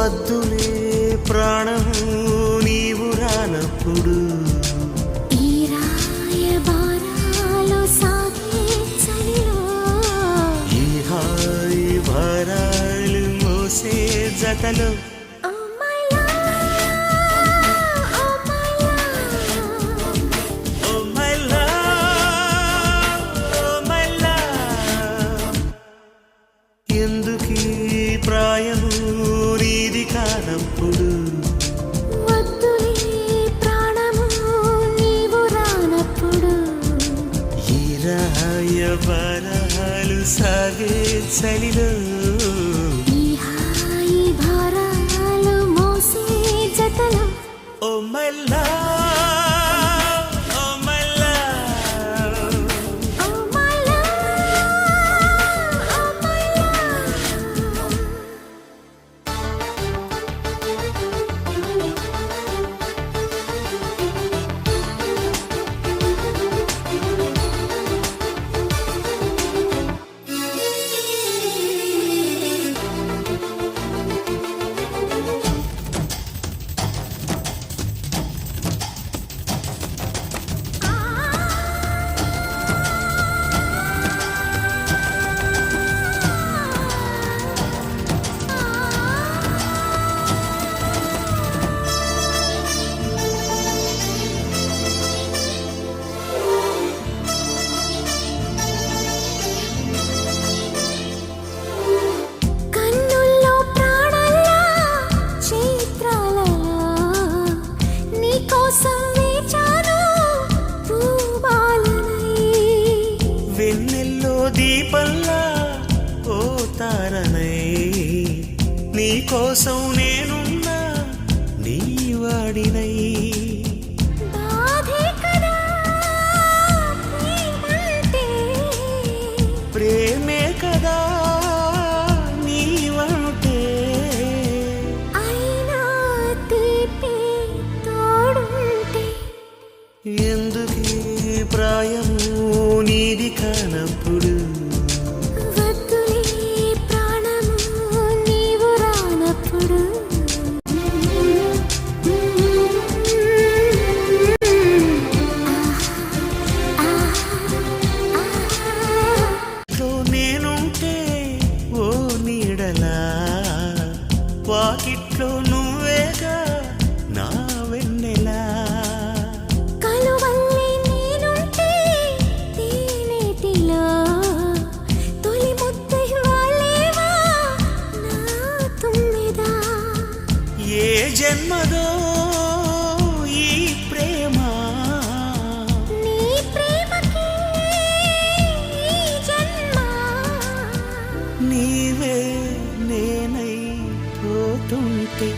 వద్దులే ప్రాణము నీవు రానప్పుడు ఈ రాయబారాలు సాగే చలిలో ఈ హాయి భారాలు మోసే జతలో ఎందుకీ ప్రాయము నీది కానప్పుడు వద్దులే ప్రాణము నీవు రానప్పుడు ఈ రాయబారాలు సాగే చలిలో ఈ హాయి భారాలు మోసే జతలో ఓ మై లవ్ వెన్నెల్లో దీపంలా ఓ తారనై నీ కోసం నేనున్నా నీ వాడినై ప్రేమే కదా నీవంటే ఎందుకీ ప్రాయము నీది కానప్పుడు వద్దులే ప్రాణము నీవు రానప్పుడు నేనుంటే ఓ నీడలా వాకిట్లో నువ్వేగా నా వెన్నెలా ఏ జన్మదో ఈ ప్రేమ నీ ప్రేమకి ఈ జన్మ నీవే నేనై పోతుంటే